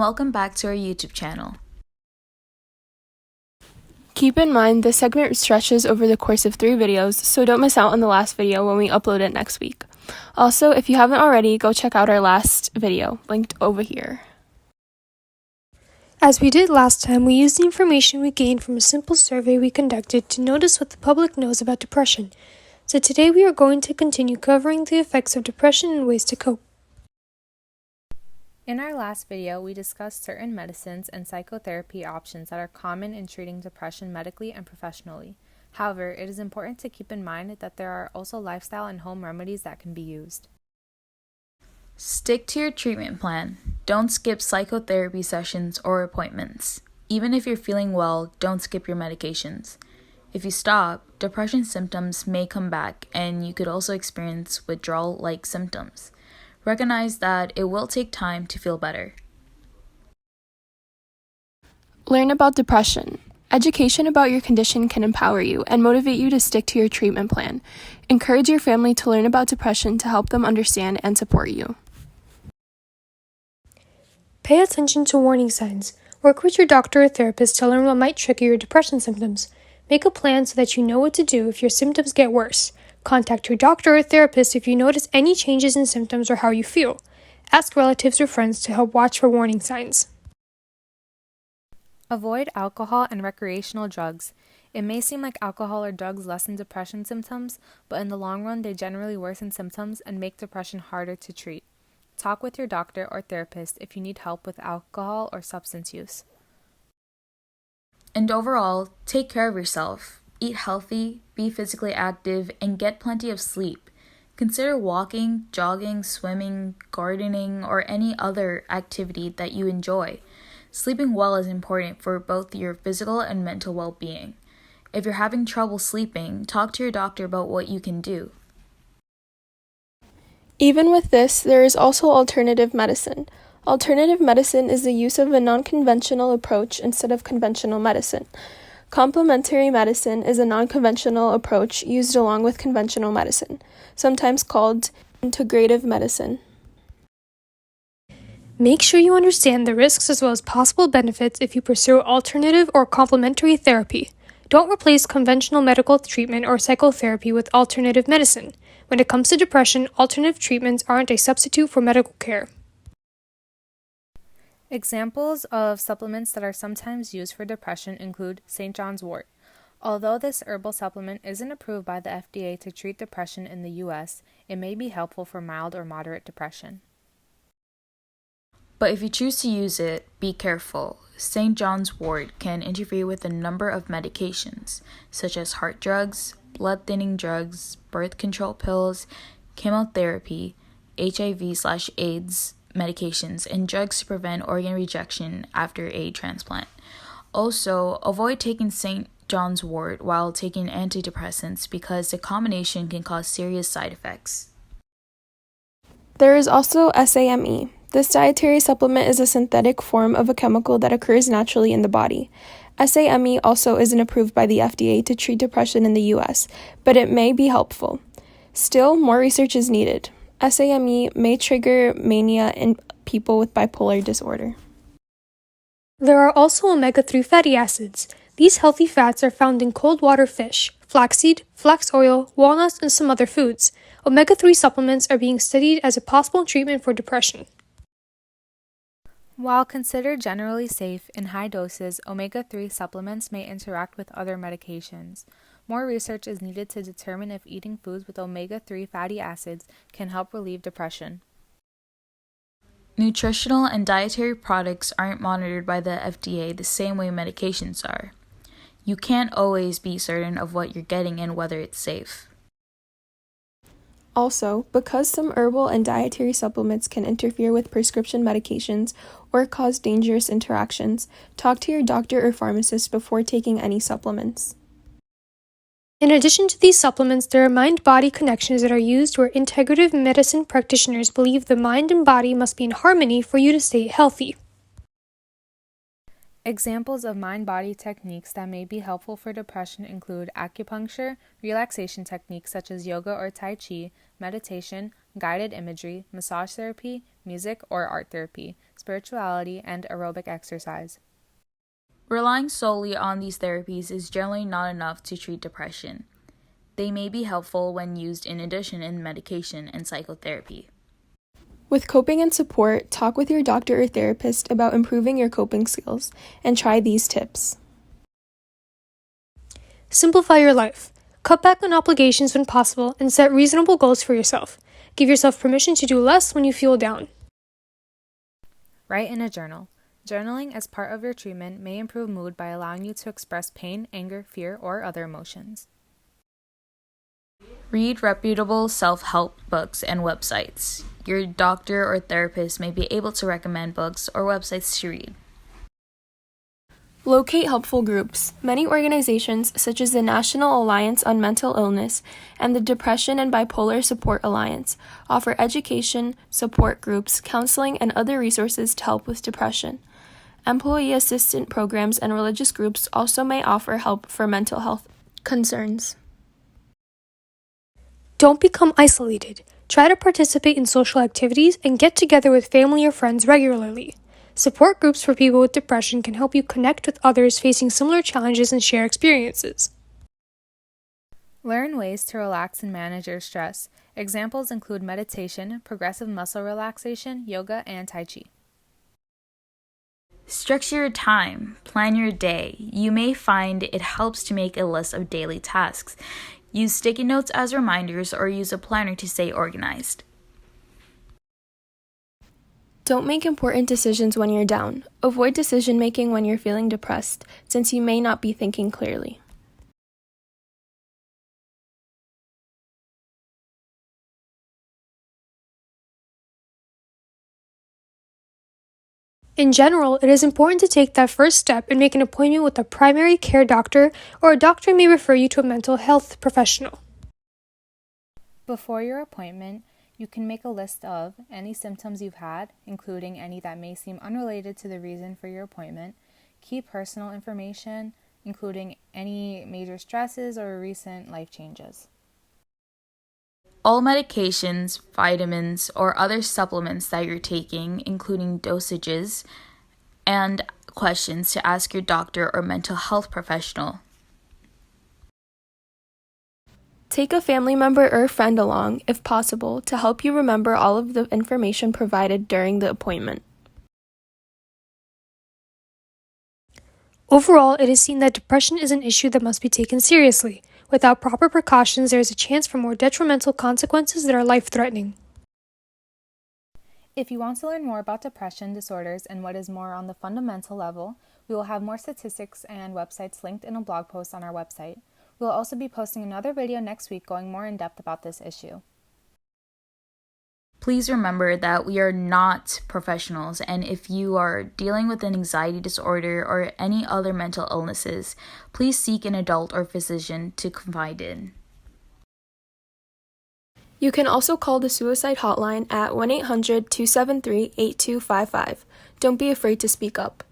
welcome back to our YouTube channel. Keep in mind, this segment stretches over the course of 3 videos, so don't miss out on the last video when we upload it next week. Also, if you haven't already, go check out our last video, linked over here. As we did last time, we used the information we gained from a simple survey we conducted to notice what the public knows about depression. So today we are going to continue covering the effects of depression and ways to cope. In our last video, we discussed certain medicines and psychotherapy options that are common in treating depression medically and professionally. However, it is important to keep in mind that there are also lifestyle and home remedies that can be used. Stick to your treatment plan. Don't skip psychotherapy sessions or appointments. Even if you're feeling well, don't skip your medications. If you stop, depression symptoms may come back and you could also experience withdrawal-like symptoms. Recognize that it will take time to feel better. Learn about depression. Education about your condition can empower you and motivate you to stick to your treatment plan. Encourage your family to learn about depression to help them understand and support you. Pay attention to warning signs. Work with your doctor or therapist to learn what might trigger your depression symptoms. Make a plan so that you know what to do if your symptoms get worse. Contact your doctor or therapist if you notice any changes in symptoms or how you feel. Ask relatives or friends to help watch for warning signs. Avoid alcohol and recreational drugs. It may seem like alcohol or drugs lessen depression symptoms, but in the long run, they generally worsen symptoms and make depression harder to treat. Talk with your doctor or therapist if you need help with alcohol or substance use. And overall, take care of yourself. Eat healthy, be physically active, and get plenty of sleep. Consider walking, jogging, swimming, gardening, or any other activity that you enjoy. Sleeping well is important for both your physical and mental well-being. If you're having trouble sleeping, talk to your doctor about what you can do. Even with this, there is also alternative medicine. Alternative medicine is the use of a non-conventional approach instead of conventional medicine. Complementary medicine is a non-conventional approach used along with conventional medicine, sometimes called integrative medicine. Make sure you understand the risks as well as possible benefits if you pursue alternative or complementary therapy. Don't replace conventional medical treatment or psychotherapy with alternative medicine. When it comes to depression, alternative treatments aren't a substitute for medical care. Examples of supplements that are sometimes used for depression include St. John's wort. Although this herbal supplement isn't approved by the FDA to treat depression in the U.S., it may be helpful for mild or moderate depression. But if you choose to use it, be careful. St. John's wort can interfere with a number of medications, such as heart drugs, blood-thinning drugs, birth control pills, chemotherapy, HIV/AIDS medications, and drugs to prevent organ rejection after a transplant. Also, avoid taking St. John's wort while taking antidepressants because the combination can cause serious side effects. There is also SAMe. This dietary supplement is a synthetic form of a chemical that occurs naturally in the body. SAMe also isn't approved by the FDA to treat depression in the US, but it may be helpful. Still, more research is needed. SAMe may trigger mania in people with bipolar disorder. There are also omega-3 fatty acids. These healthy fats are found in cold water fish, flaxseed, flax oil, walnuts, and some other foods. Omega-3 supplements are being studied as a possible treatment for depression. While considered generally safe in high doses, omega-3 supplements may interact with other medications. More research is needed to determine if eating foods with omega-3 fatty acids can help relieve depression. Nutritional and dietary products aren't monitored by the FDA the same way medications are. You can't always be certain of what you're getting and whether it's safe. Also, because some herbal and dietary supplements can interfere with prescription medications or cause dangerous interactions, talk to your doctor or pharmacist before taking any supplements. In addition to these supplements, there are mind-body connections that are used where integrative medicine practitioners believe the mind and body must be in harmony for you to stay healthy. Examples of mind-body techniques that may be helpful for depression include acupuncture, relaxation techniques such as yoga or tai chi, meditation, guided imagery, massage therapy, music, or art therapy. spirituality, and aerobic exercise. Relying solely on these therapies is generally not enough to treat depression. They may be helpful when used in addition in medication and psychotherapy. With coping and support, talk with your doctor or therapist about improving your coping skills and try these tips. Simplify your life. Cut back on obligations when possible and set reasonable goals for yourself. Give yourself permission to do less when you feel down. Write in a journal. Journaling as part of your treatment may improve mood by allowing you to express pain, anger, fear, or other emotions. Read reputable self-help books and websites. Your doctor or therapist may be able to recommend books or websites to read. Locate helpful groups. Many organizations, such as the National Alliance on Mental Illness and the Depression and Bipolar Support Alliance, offer education, support groups, counseling, and other resources to help with depression. Employee assistance programs and religious groups also may offer help for mental health concerns. Don't become isolated. Try to participate in social activities and get together with family or friends regularly. Support groups for people with depression can help you connect with others facing similar challenges and share experiences. Learn ways to relax and manage your stress. Examples include meditation, progressive muscle relaxation, yoga, and Tai Chi. Structure your time. Plan your day. You may find it helps to make a list of daily tasks. Use sticky notes as reminders or use a planner to stay organized. Don't make important decisions when you're down. Avoid decision making when you're feeling depressed, since you may not be thinking clearly. In general, it is important to take that first step and make an appointment with a primary care doctor, or a doctor may refer you to a mental health professional. Before your appointment, you can make a list of any symptoms you've had, including any that may seem unrelated to the reason for your appointment, key personal information, including any major stresses or recent life changes. All medications, vitamins, or other supplements that you're taking, including dosages, and questions to ask your doctor or mental health professional. Take a family member or friend along, if possible, to help you remember all of the information provided during the appointment. Overall, it is seen that depression is an issue that must be taken seriously. Without proper precautions, there is a chance for more detrimental consequences that are life-threatening. If you want to learn more about depression disorders and what is more on the fundamental level, we will have more statistics and websites linked in a blog post on our website. We will also be posting another video next week going more in depth about this issue. Please remember that we are not professionals, and if you are dealing with an anxiety disorder or any other mental illnesses, please seek an adult or physician to confide in. You can also call the suicide hotline at 1-800-273-8255. Don't be afraid to speak up.